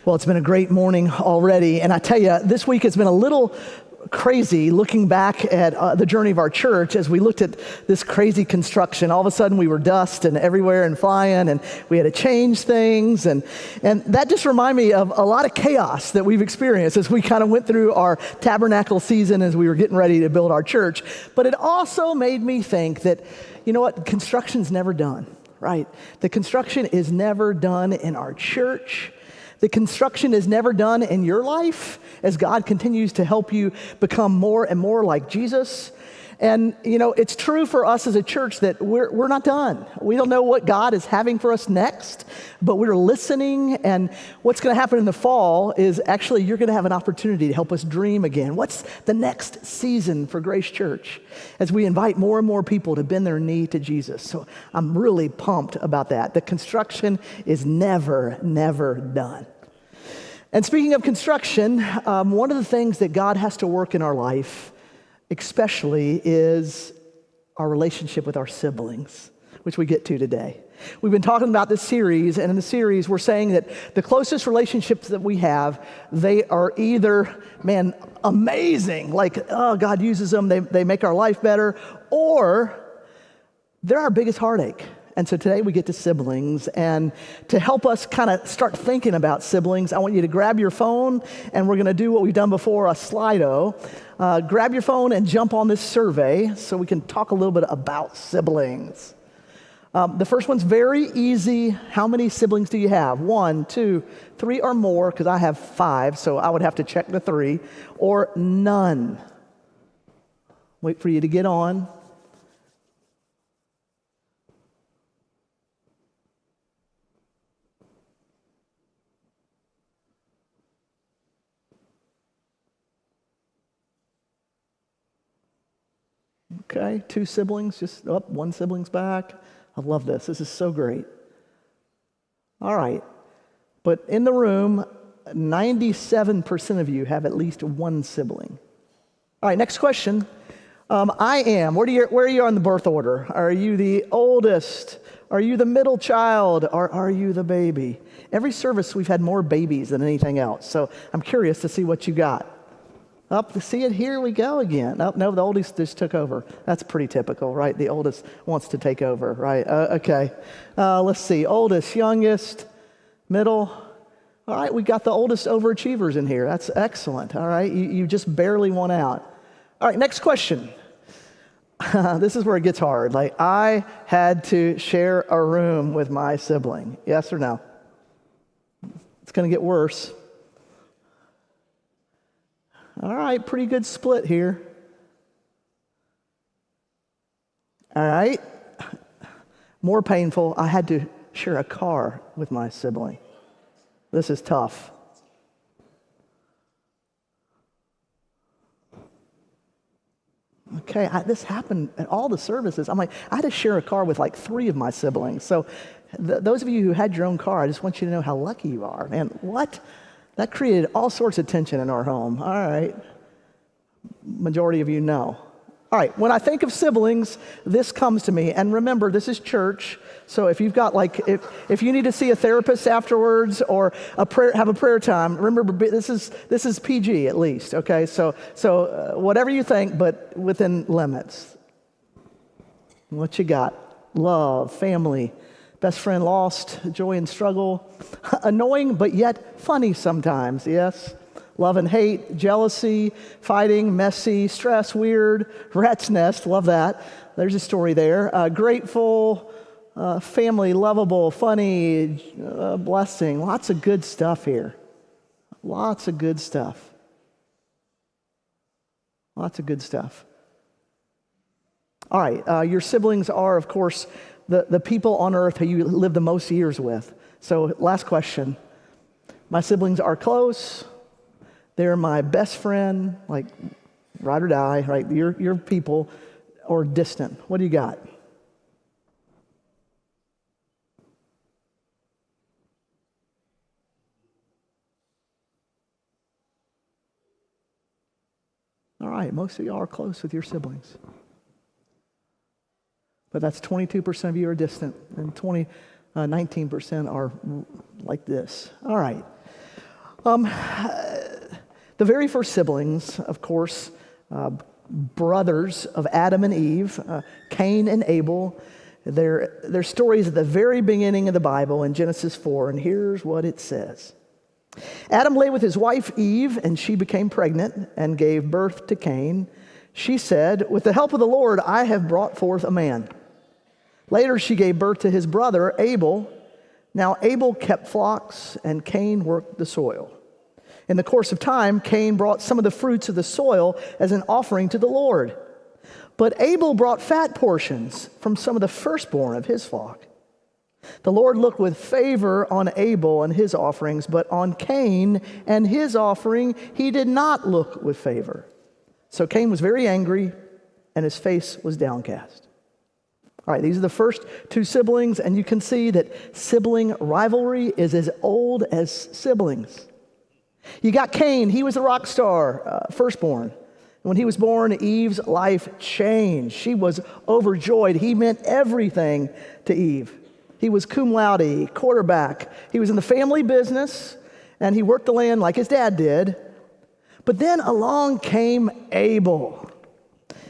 Well, it's been a great morning already, and I tell you, this week has been a little crazy looking back at the journey of our church as we looked at this crazy construction. All of a sudden, we were dust and everywhere and flying, and we had to change things, and that just reminded me of a lot of chaos that we've experienced as we kind of went through our tabernacle season as we were getting ready to build our church. But it also made me think that, you know what, construction's never done, right? The construction is never done in our church. The construction is never done in your life as God continues to help you become more and more like Jesus. And, you know, it's true for us as a church that we're not done. We don't know what God is having for us next, but we're listening. And what's going to happen in the fall is actually you're going to have an opportunity to help us dream again. What's the next season for Grace Church as we invite more and more people to bend their knee to Jesus? So I'm really pumped about that. The construction is never done. And speaking of construction, one of the things that God has to work in our life especially is our relationship with our siblings, which we get to today. We've been talking about this series, and in the series, we're saying that the closest relationships that we have, they are either, man, amazing, like, oh, God uses them, they make our life better, or they're our biggest heartache. And so today we get to siblings, and to help us kind of start thinking about siblings, I want you to grab your phone, and we're going to do what we've done before, a Slido. Grab your phone and jump on this survey so we can talk a little bit about siblings. The first one's very easy. How many siblings do you have? 1, 2, 3 or more, because I have 5, so I would have to check the 3, or none. Wait for you to get on. Okay, 2 siblings, just up, 1 sibling's back. I love this. This is so great. All right, but in the room, 97% of you have at least 1 sibling. All right, next question. Where are you on the birth order? Are you the oldest? Are you the middle child? Or are you the baby? Every service we've had more babies than anything else, so I'm curious to see what you got. Up to see it, here we go again. Oh, no, the oldest just took over. That's pretty typical, right? The oldest wants to take over, right? Okay. Let's see. Oldest, youngest, middle. All right, we got the oldest overachievers in here. That's excellent. All right, you just barely won out. All right, next question. This is where it gets hard. Like, I had to share a room with my sibling. Yes or no? It's going to get worse. All right, pretty good split here. All right, more painful, I had to share a car with my sibling. This is tough. Okay, this happened at all the services. I'm like, I had to share a car with like 3 of my siblings. So those of you who had your own car, I just want you to know how lucky you are. Man, what? That created all sorts of tension in our home. All right. Majority of you know. All right. When I think of siblings, this comes to me. And remember, this is church. So if you've got if you need to see a therapist afterwards or have a prayer time, remember this is PG at least. Okay. So whatever you think, but within limits. What you got? Love, family. Best friend lost, joy and struggle, annoying but yet funny sometimes, yes? Love and hate, jealousy, fighting, messy, stress, weird, rat's nest, love that. There's a story there. Grateful, family, lovable, funny, blessing. Lots of good stuff here. Lots of good stuff. Lots of good stuff. All right, your siblings are, of course, the people on earth who you live the most years with. So last question. My siblings are close. They're my best friend, like ride or die, right? Your people, or distant. What do you got? All right, most of y'all are close with your siblings. But that's 22% of you are distant, and 19% are like this. All right. The very first siblings, of course, brothers of Adam and Eve, Cain and Abel, their stories at the very beginning of the Bible in Genesis 4, and here's what it says. Adam lay with his wife Eve, and she became pregnant and gave birth to Cain. She said, "With the help of the Lord, I have brought forth a man." Later, she gave birth to his brother Abel. Now Abel kept flocks, and Cain worked the soil. In the course of time, Cain brought some of the fruits of the soil as an offering to the Lord. But Abel brought fat portions from some of the firstborn of his flock. The Lord looked with favor on Abel and his offerings, but on Cain and his offering he did not look with favor. So Cain was very angry, and his face was downcast. All right, these are the first two siblings, and you can see that sibling rivalry is as old as siblings. You got Cain. He was a rock star, firstborn. When he was born, Eve's life changed. She was overjoyed. He meant everything to Eve. He was cum laude, quarterback. He was in the family business, and he worked the land like his dad did. But then along came Abel.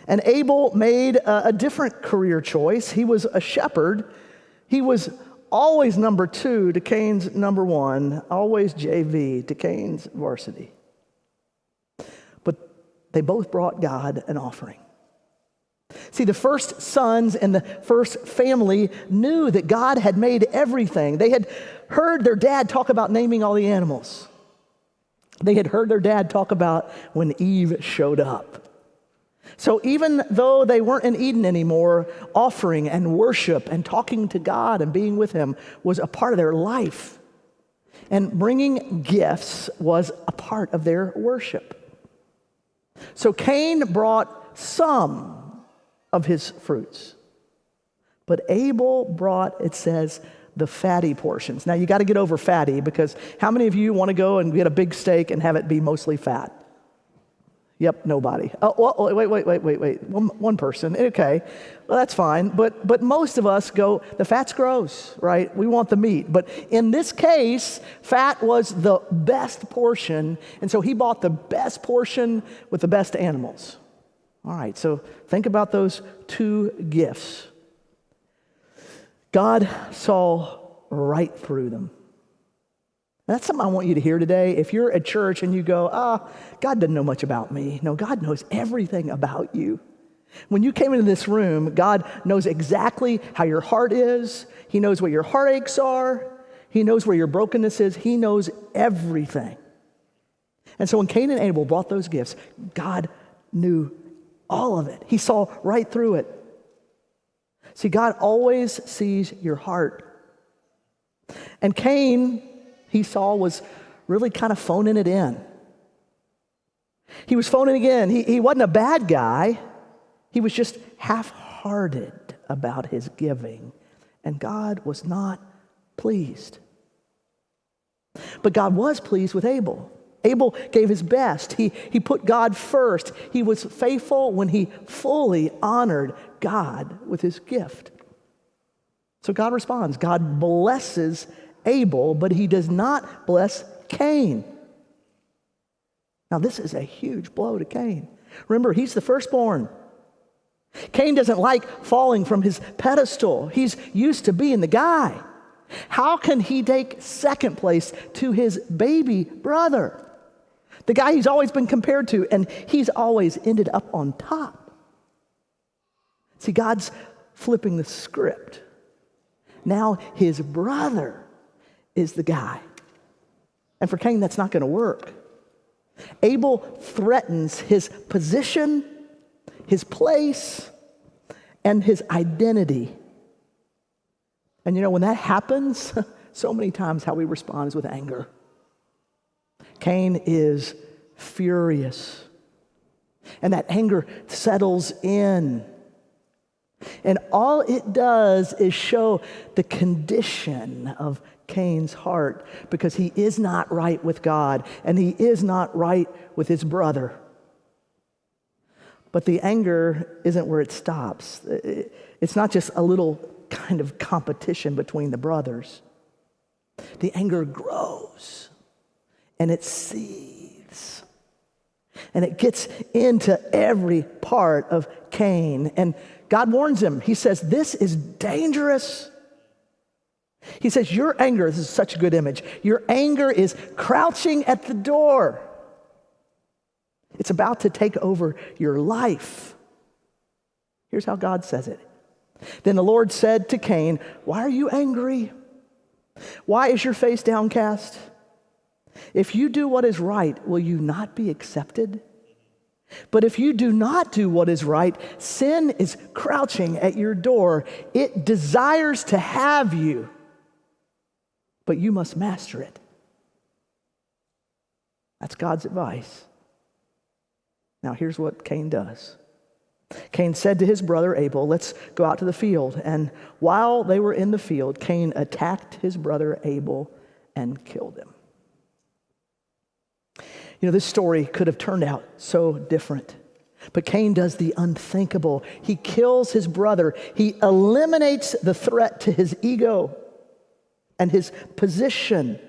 And Abel made a different career choice. He was a shepherd. He was always number 2 to Cain's number 1, always JV to Cain's varsity. But they both brought God an offering. See, the first sons in the first family knew that God had made everything. They had heard their dad talk about naming all the animals. They had heard their dad talk about when Eve showed up. So even though they weren't in Eden anymore, offering and worship and talking to God and being with Him was a part of their life. And bringing gifts was a part of their worship. So Cain brought some of his fruits, but Abel brought, it says, the fatty portions. Now you got to get over fatty, because how many of you want to go and get a big steak and have it be mostly fat? Yep, nobody. Oh, well, wait. One person. Okay, well, that's fine. But most of us go, the fat's gross, right? We want the meat. But in this case, fat was the best portion, and so he bought the best portion with the best animals. All right, so think about those two gifts. God saw right through them. That's something I want you to hear today. If you're at church and you go, God doesn't know much about me. No, God knows everything about you. When you came into this room, God knows exactly how your heart is. He knows what your heartaches are. He knows where your brokenness is. He knows everything. And so when Cain and Abel brought those gifts, God knew all of it. He saw right through it. See, God always sees your heart. And Cain, he saw, was really kind of phoning it in. He was phoning it in. He wasn't a bad guy. He was just half-hearted about his giving. And God was not pleased. But God was pleased with Abel. Abel gave his best. He put God first. He was faithful when he fully honored God with his gift. So God responds. God blesses Abel, but he does not bless Cain. Now, this is a huge blow to Cain. Remember, he's the firstborn. Cain doesn't like falling from his pedestal. He's used to being the guy. How can he take second place to his baby brother, the guy he's always been compared to, and he's always ended up on top? See, God's flipping the script. Now his brother is the guy. And for Cain, that's not going to work. Abel threatens his position, his place, and his identity. And you know, when that happens, so many times how we respond is with anger. Cain is furious. And that anger settles in. And all it does is show the condition of Cain's heart, because he is not right with God and he is not right with his brother. But the anger isn't where it stops. It's not just a little kind of competition between the brothers. The anger grows. and it seethes. And it gets into every part of Cain. And God warns him. He says, this is dangerous. He says, your anger, this is such a good image, your anger is crouching at the door. It's about to take over your life. Here's how God says it. Then the Lord said to Cain, why are you angry? Why is your face downcast? If you do what is right, will you not be accepted? But if you do not do what is right, sin is crouching at your door. It desires to have you, but you must master it. That's God's advice. Now here's what Cain does. Cain said to his brother Abel, let's go out to the field. And while they were in the field, Cain attacked his brother Abel and killed him. You know, this story could have turned out so different. But Cain does the unthinkable. He kills his brother. He eliminates the threat to his ego and his position.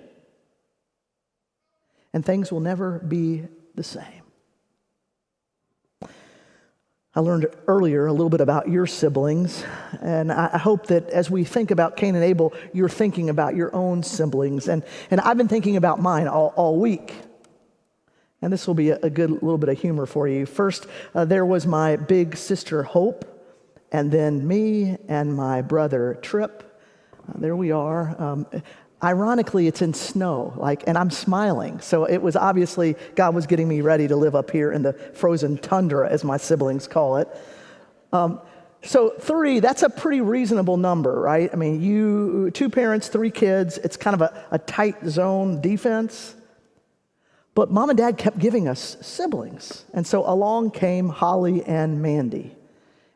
And things will never be the same. I learned earlier a little bit about your siblings, and I hope that as we think about Cain and Abel, you're thinking about your own siblings. And I've been thinking about mine all week. And this will be a good little bit of humor for you. First, there was my big sister Hope, and then me and my brother Trip. There we are. Ironically, it's in snow, and I'm smiling. So it was obviously God was getting me ready to live up here in the frozen tundra, as my siblings call it. So 3, that's a pretty reasonable number, right? I mean, 2 parents, 3 kids, it's kind of a tight zone defense. But Mom and Dad kept giving us siblings. And so along came Holly and Mandy.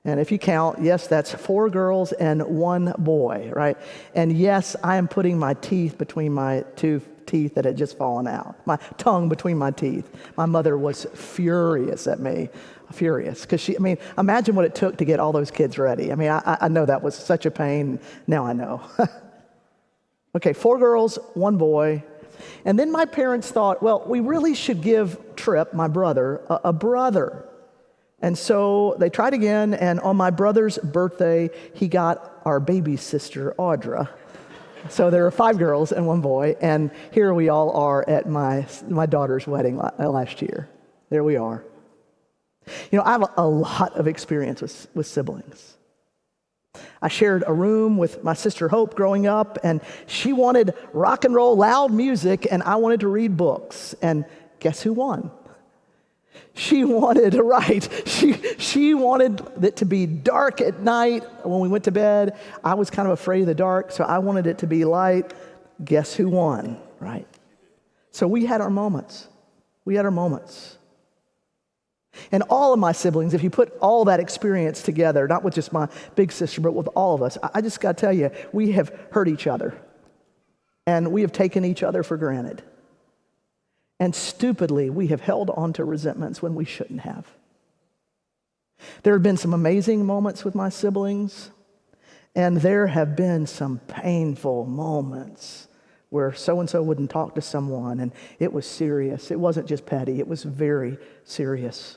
And if you count, yes, that's 4 girls and 1 boy, right? And yes, I am putting my teeth between my 2 teeth that had just fallen out. My tongue between my teeth. My mother was furious at me. Furious. Because imagine what it took to get all those kids ready. I mean, I know that was such a pain. Now I know. Okay, 4 girls, 1 boy. And then my parents thought, well, we really should give Trip, my brother, a brother. And so they tried again, and on my brother's birthday, he got our baby sister, Audra. So there were 5 girls and 1 boy, and here we all are at my daughter's wedding last year. There we are. You know, I have a lot of experience with siblings. I shared a room with my sister Hope growing up, and she wanted rock and roll, loud music, and I wanted to read books. And guess who won? She wanted it to be dark at night when we went to bed. I was kind of afraid of the dark, so I wanted it to be light. Guess who won, right? So we had our moments. And all of my siblings, if you put all that experience together, not with just my big sister, but with all of us, I just got to tell you, we have hurt each other. And we have taken each other for granted. And stupidly, we have held on to resentments when we shouldn't have. There have been some amazing moments with my siblings, and there have been some painful moments where so-and-so wouldn't talk to someone, and it was serious. It wasn't just petty. It was very serious.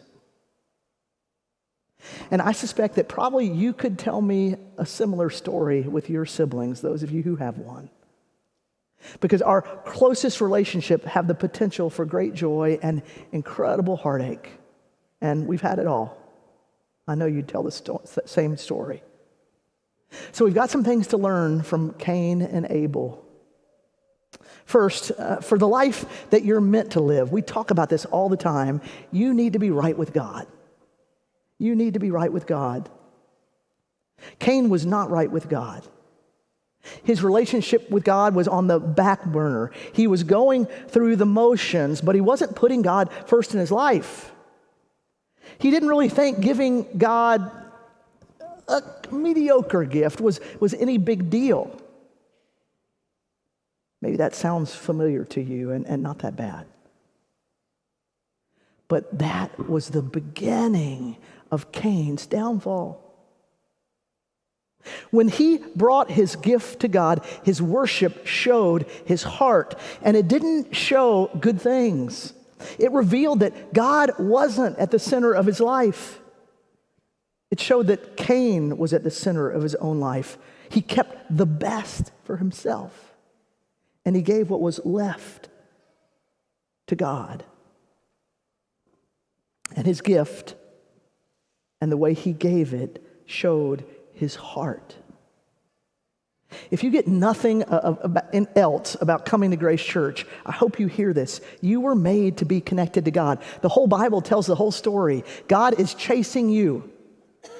And I suspect that probably you could tell me a similar story with your siblings, those of you who have one. Because our closest relationship have the potential for great joy and incredible heartache. And we've had it all. I know you'd tell the same story. So we've got some things to learn from Cain and Abel. First, for the life that you're meant to live, we talk about this all the time, you need to be right with God. You need to be right with God. Cain was not right with God. His relationship with God was on the back burner. He was going through the motions, but he wasn't putting God first in his life. He didn't really think giving God a mediocre gift was any big deal. Maybe that sounds familiar to you and not that bad. But that was the beginning of Cain's downfall. When he brought his gift to God, his worship showed his heart, and it didn't show good things. It revealed that God wasn't at the center of his life. It showed that Cain was at the center of his own life. He kept the best for himself, and he gave what was left to God. And his gift and the way he gave it showed his heart. If you get nothing else about coming to Grace Church, I hope you hear this. You were made to be connected to God. The whole Bible tells the whole story. God is chasing you.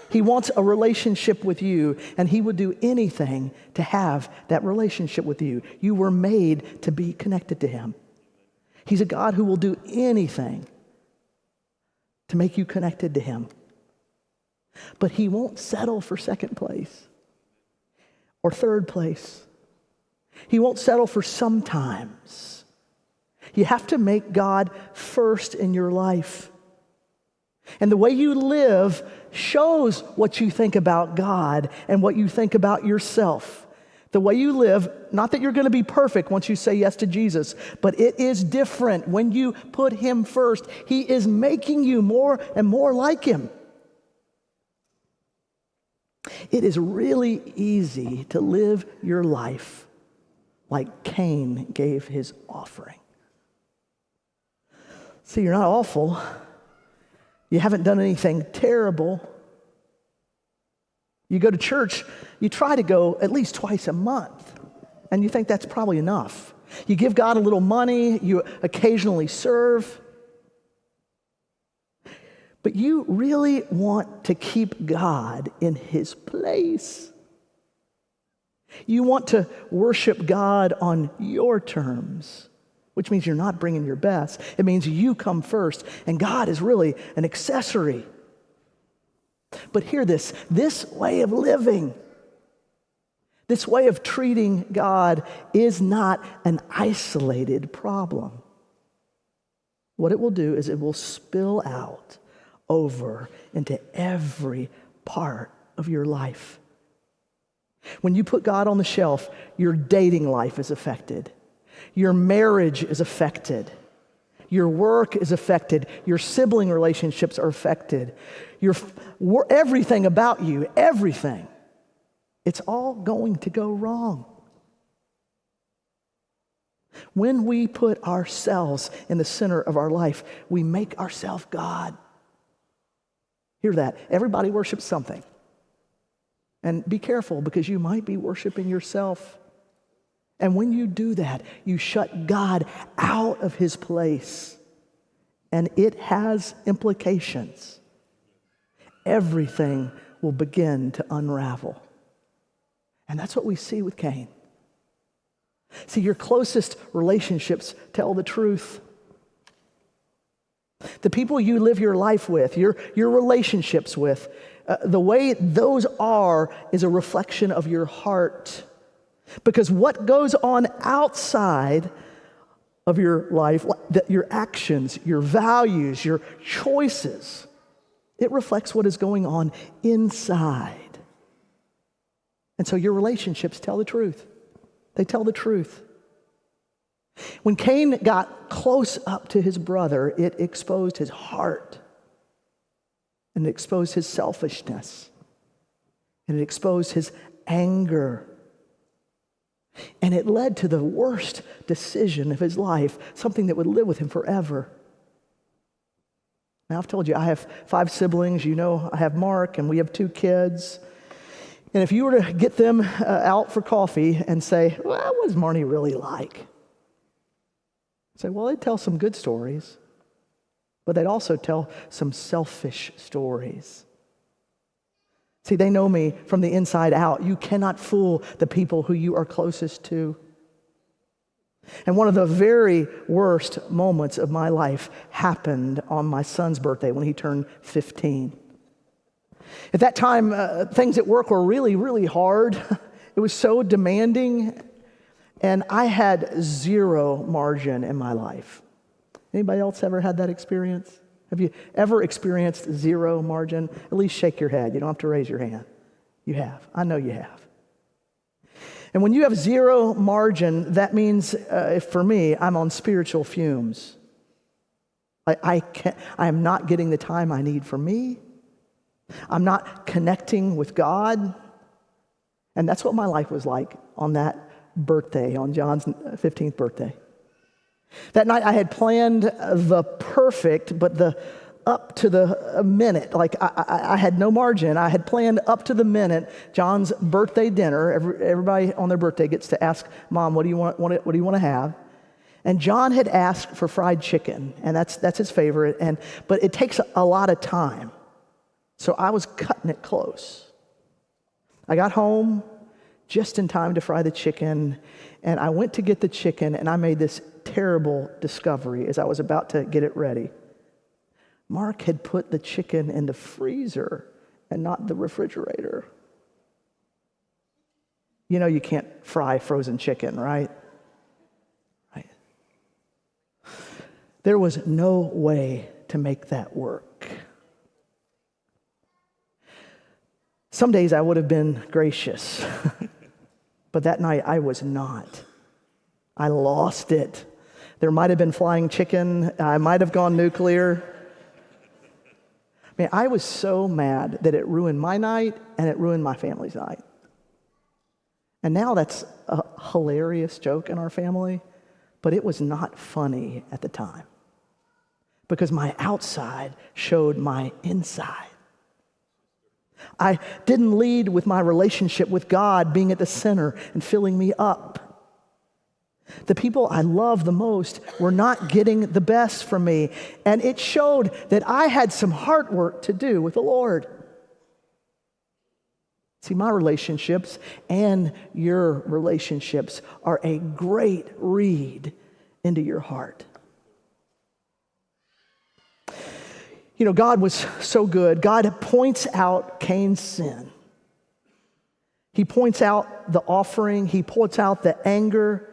He wants a relationship with you, and he would do anything to have that relationship with you. You were made to be connected to him. He's a God who will do anything to make you connected to him. But he won't settle for second place or third place. He won't settle for sometimes. You have to make God first in your life. And the way you live shows what you think about God and what you think about yourself. The way you live, not that you're going to be perfect once you say yes to Jesus, but it is different when you put him first. He is making you more and more like him. It is really easy to live your life like Cain gave his offering. See, you're not awful. You haven't done anything terrible. You go to church, you try to go at least twice a month, and you think that's probably enough. You give God a little money, you occasionally serve, but you really want to keep God in his place. You want to worship God on your terms, which means you're not bringing your best. It means you come first, and God is really an accessory. But hear this way of living, this way of treating God is not an isolated problem. What it will do is it will spill out over into every part of your life. When you put God on the shelf, your dating life is affected. Your marriage is affected. Your work is affected. Your sibling relationships are affected. Everything about you, everything, it's all going to go wrong. When we put ourselves in the center of our life, we make ourselves God. Hear that. Everybody worships something. And be careful, because you might be worshiping yourself. And when you do that, you shut God out of his place. And it has implications. Everything will begin to unravel. And that's what we see with Cain. See, your closest relationships tell the truth. The people you live your life with, your relationships with, the way those are is a reflection of your heart. Because what goes on outside of your life, your actions, your values, your choices, it reflects what is going on inside. And so your relationships tell the truth. They tell the truth. When Cain got close up to his brother, it exposed his heart. And it exposed his selfishness. And it exposed his anger. And it led to the worst decision of his life, something that would live with him forever. Now, I've told you, I have 5 siblings. You know, I have Mark, and we have 2 kids. And if you were to get them out for coffee and say, well, what is Marnie really like? I'd say, well, they'd tell some good stories, but they'd also tell some selfish stories. See, they know me from the inside out. You cannot fool the people who you are closest to. And one of the very worst moments of my life happened on my son's birthday when he turned 15. At that time, things at work were really, really hard. It was so demanding, and I had 0 margin in my life. Anybody else ever had that experience? Have you ever experienced 0 margin? At least shake your head. You don't have to raise your hand. You have. I know you have. And when you have zero margin, that means, for me, I'm on spiritual fumes. I am not getting the time I need for me. I'm not connecting with God. And that's what my life was like on that birthday, on John's 15th birthday. That night I had planned the perfect, but the up to the minute, like I had no margin. I had planned up to the minute John's birthday dinner. Everybody on their birthday gets to ask Mom, what do you want to have? And John had asked for fried chicken, and that's his favorite. But it takes a lot of time, so I was cutting it close. I got home just in time to fry the chicken, and I went to get the chicken, and I made this terrible discovery as I was about to get it ready. Mark had put the chicken in the freezer and not the refrigerator. You know you can't fry frozen chicken, right? Right. There was no way to make that work. Some days I would have been gracious, but that night I was not. I lost it. There might have been flying chicken. I might have gone nuclear. Man, I was so mad that it ruined my night and it ruined my family's night. And now that's a hilarious joke in our family, but it was not funny at the time because my outside showed my inside. I didn't lead with my relationship with God being at the center and filling me up. The people I love the most were not getting the best from me, and it showed that I had some hard work to do with the Lord. See, my relationships and your relationships are a great read into your heart. You know, God was so good. God points out Cain's sin. He points out the offering. He points out the anger.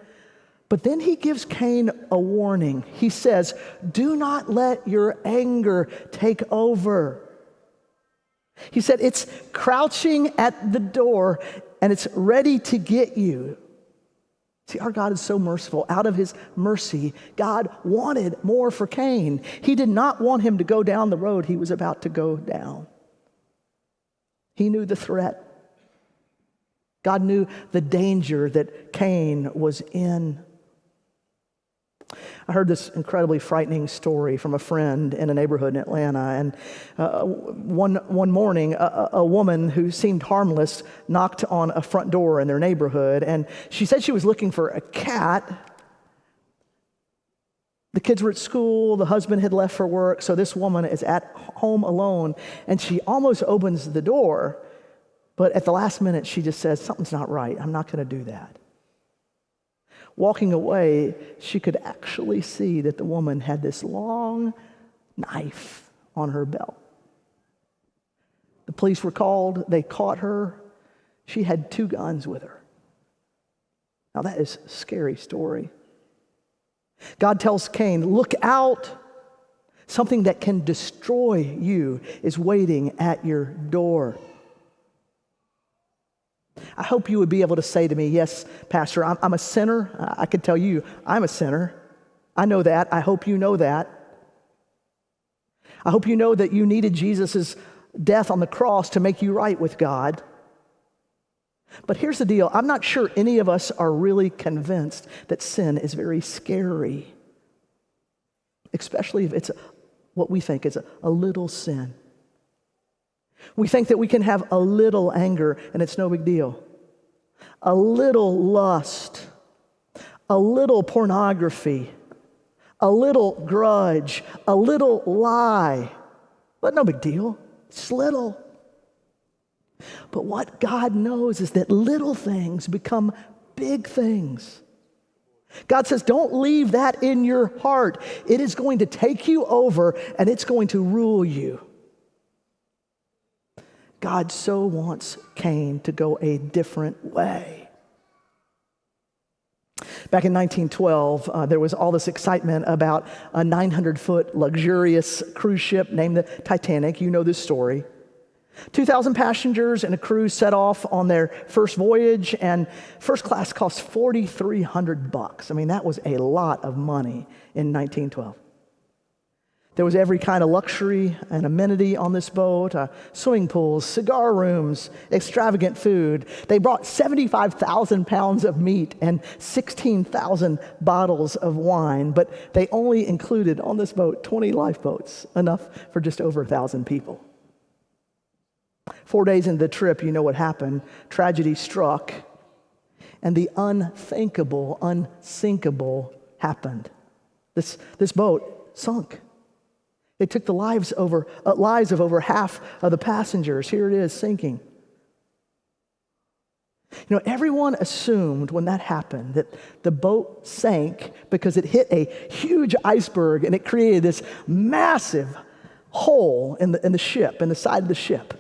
But then he gives Cain a warning. He says, do not let your anger take over. He said, it's crouching at the door and it's ready to get you. See, our God is so merciful. Out of his mercy, God wanted more for Cain. He did not want him to go down the road he was about to go down. He knew the threat. God knew the danger that Cain was in. I heard this incredibly frightening story from a friend in a neighborhood in Atlanta. And one morning, a woman who seemed harmless knocked on a front door in their neighborhood. And she said she was looking for a cat. The kids were at school. The husband had left for work. So this woman is at home alone. And she almost opens the door. But at the last minute, she just says, something's not right. I'm not going to do that. Walking away, she could actually see that the woman had this long knife on her belt. The police were called. They caught her. She had 2 guns with her. Now that is a scary story. God tells Cain, look out. Something that can destroy you is waiting at your door. I hope you would be able to say to me, yes, Pastor, I'm a sinner. I could tell you I'm a sinner. I know that. I hope you know that. I hope you know that you needed Jesus' death on the cross to make you right with God. But here's the deal. I'm not sure any of us are really convinced that sin is very scary, especially if it's what we think is a little sin. We think that we can have a little anger and it's no big deal. A little lust, a little pornography, a little grudge, a little lie, but no big deal. It's little. But what God knows is that little things become big things. God says, don't leave that in your heart. It is going to take you over and it's going to rule you. God so wants Cain to go a different way. Back in 1912, there was all this excitement about a 900-foot luxurious cruise ship named the Titanic. You know this story. 2,000 passengers and a crew set off on their first voyage, and first class cost $4,300. I mean, that was a lot of money in 1912. There was every kind of luxury and amenity on this boat, swimming pools, cigar rooms, extravagant food. They brought 75,000 pounds of meat and 16,000 bottles of wine, but they only included on this boat 20 lifeboats, enough for just over 1,000 people. 4 days into the trip, you know what happened. Tragedy struck, and the unthinkable, unsinkable happened. This boat sunk. It took the lives of over half of the passengers. Here it is, sinking. You know, everyone assumed when that happened that the boat sank because it hit a huge iceberg and it created this massive hole in the ship, in the side of the ship.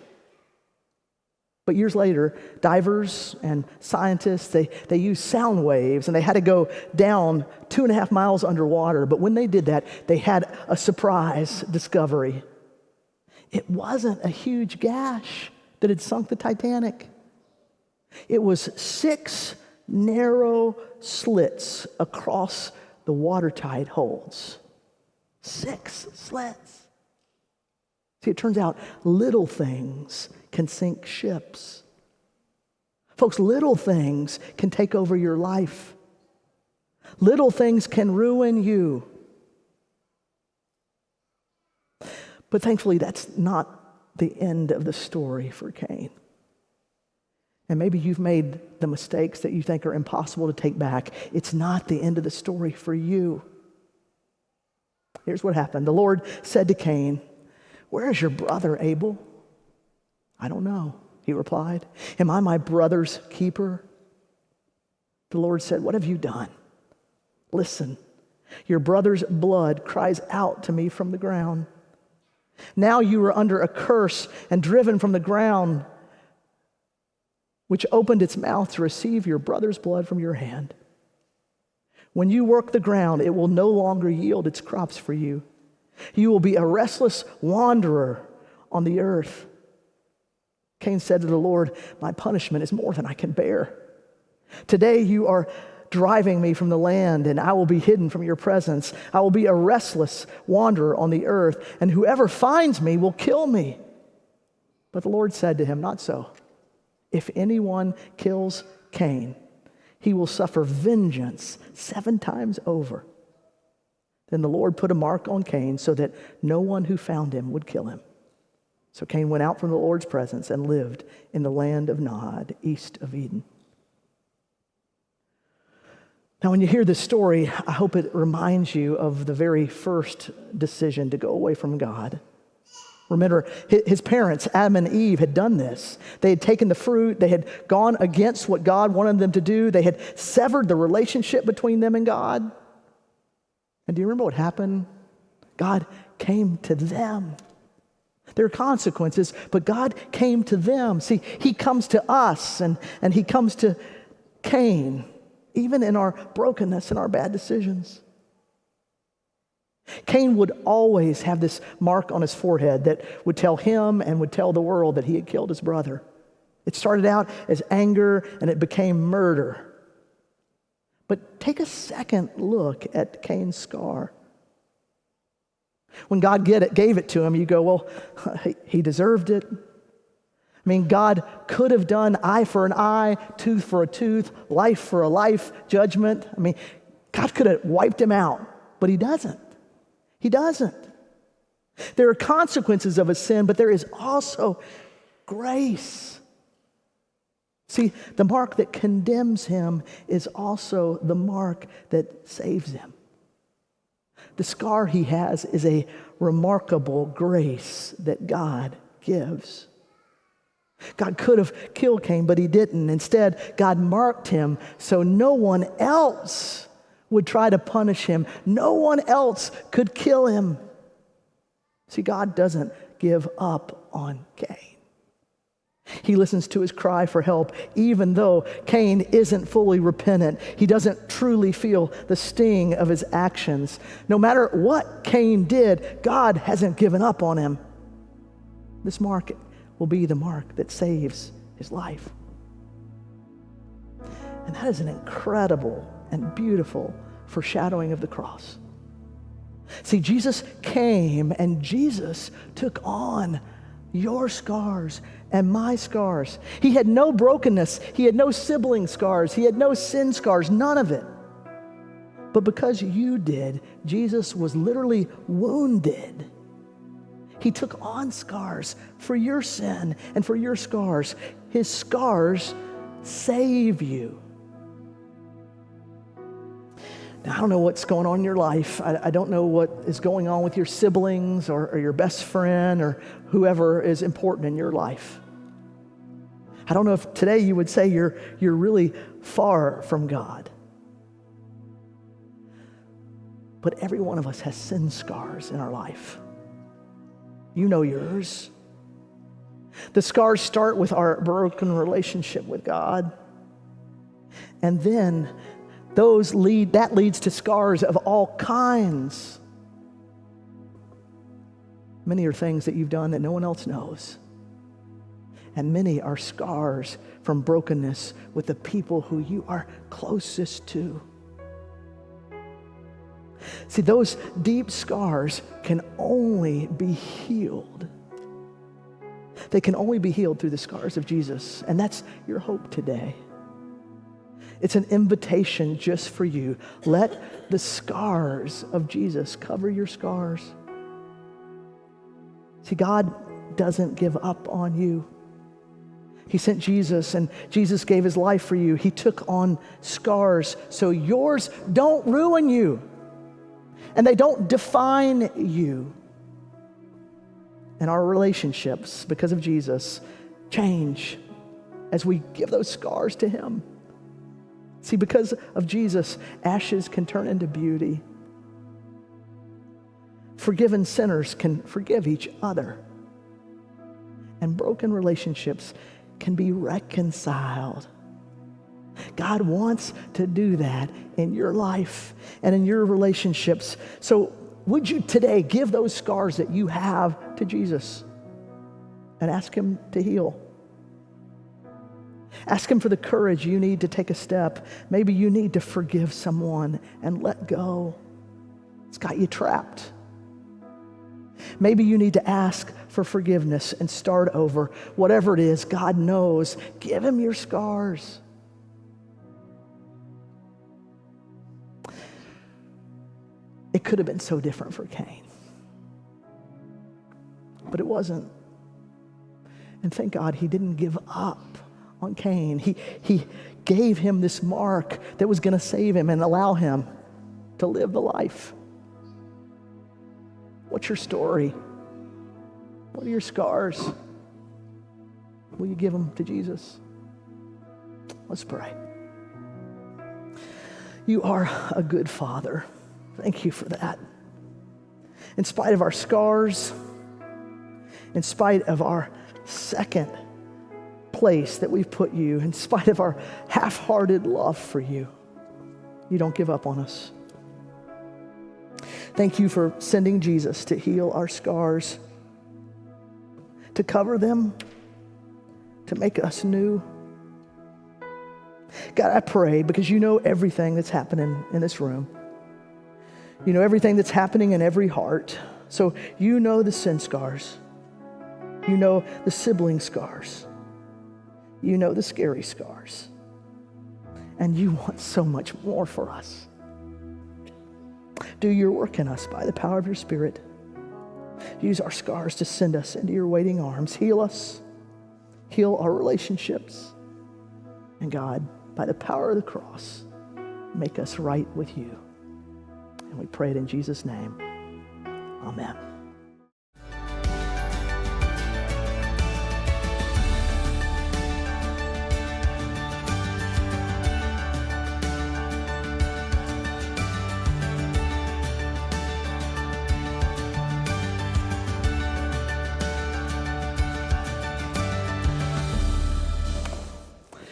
But years later, divers and scientists, they used sound waves, and they had to go down 2.5 miles underwater. But when they did that, they had a surprise discovery. It wasn't a huge gash that had sunk the Titanic. It was 6 narrow slits across the watertight holds. 6 slits. See, it turns out little things can sink ships. Folks, little things can take over your life. Little things can ruin you. But thankfully, that's not the end of the story for Cain. And maybe you've made the mistakes that you think are impossible to take back. It's not the end of the story for you. Here's what happened. The Lord said to Cain, "Where is your brother Abel?" "I don't know," he replied. "Am I my brother's keeper?" The Lord said, "What have you done? Listen, your brother's blood cries out to me from the ground. Now you are under a curse and driven from the ground, which opened its mouth to receive your brother's blood from your hand. When you work the ground, it will no longer yield its crops for you. You will be a restless wanderer on the earth." Cain said to the Lord, "My punishment is more than I can bear. Today you are driving me from the land, and I will be hidden from your presence. I will be a restless wanderer on the earth, and whoever finds me will kill me." But the Lord said to him, "Not so. If anyone kills Cain, he will suffer vengeance 7 times over." Then the Lord put a mark on Cain so that no one who found him would kill him. So Cain went out from the Lord's presence and lived in the land of Nod, east of Eden. Now, when you hear this story, I hope it reminds you of the very first decision to go away from God. Remember, his parents, Adam and Eve, had done this. They had taken the fruit. They had gone against what God wanted them to do. They had severed the relationship between them and God. And do you remember what happened? God came to them. There are consequences, but God came to them. See, he comes to us, and he comes to Cain, even in our brokenness and our bad decisions. Cain would always have this mark on his forehead that would tell him and would tell the world that he had killed his brother. It started out as anger, and it became murder. But take a second look at Cain's scar. When God gave it to him, you go, well, he deserved it. I mean, God could have done eye for an eye, tooth for a tooth, life for a life judgment. I mean, God could have wiped him out, but he doesn't. He doesn't. There are consequences of a sin, but there is also grace. See, the mark that condemns him is also the mark that saves him. The scar he has is a remarkable grace that God gives. God could have killed Cain, but he didn't. Instead, God marked him so no one else would try to punish him. No one else could kill him. See, God doesn't give up on Cain. He listens to his cry for help, even though Cain isn't fully repentant. He doesn't truly feel the sting of his actions. No matter what Cain did, God hasn't given up on him. This mark will be the mark that saves his life. And that is an incredible and beautiful foreshadowing of the cross. See, Jesus came and Jesus took on your scars and my scars. He had no brokenness. He had no sibling scars. He had no sin scars, none of it. But because you did, Jesus was literally wounded. He took on scars for your sin and for your scars. His scars save you. Now, I don't know what's going on in your life. I don't know what is going on with your siblings or your best friend or whoever is important in your life. I don't know if today you would say you're really far from God. But every one of us has sin scars in our life. You know yours. The scars start with our broken relationship with God. And then that leads to scars of all kinds. Many are things that you've done that no one else knows. And many are scars from brokenness with the people who you are closest to. See, those deep scars can only be healed. They can only be healed through the scars of Jesus. And that's your hope today. It's an invitation just for you. Let the scars of Jesus cover your scars. See, God doesn't give up on you. He sent Jesus, and Jesus gave his life for you. He took on scars so yours don't ruin you, and they don't define you. And our relationships, because of Jesus, change as we give those scars to him. See, because of Jesus, ashes can turn into beauty. Forgiven sinners can forgive each other. And broken relationships can be reconciled. God wants to do that in your life and in your relationships. So would you today give those scars that you have to Jesus and ask him to heal? Ask him for the courage you need to take a step. Maybe you need to forgive someone and let go. It's got you trapped. Maybe you need to ask for forgiveness and start over. Whatever it is, God knows. Give him your scars. It could have been so different for Cain. But it wasn't. And thank God he didn't give up on Cain. He gave him this mark that was going to save him and allow him to live the life. What's your story? What are your scars? Will you give them to Jesus? Let's pray. You are a good Father. Thank you for that. In spite of our scars, in spite of our second place that we've put you, in spite of our half-hearted love for you, you don't give up on us. Thank you for sending Jesus to heal our scars, to cover them, to make us new. God, I pray, because you know everything that's happening in this room. You know everything that's happening in every heart. So you know the sin scars. You know the sibling scars. You know the scary scars. And you want so much more for us. Do your work in us by the power of your Spirit. Use our scars to send us into your waiting arms. Heal us. Heal our relationships. And God, by the power of the cross, make us right with you. And we pray it in Jesus' name. Amen.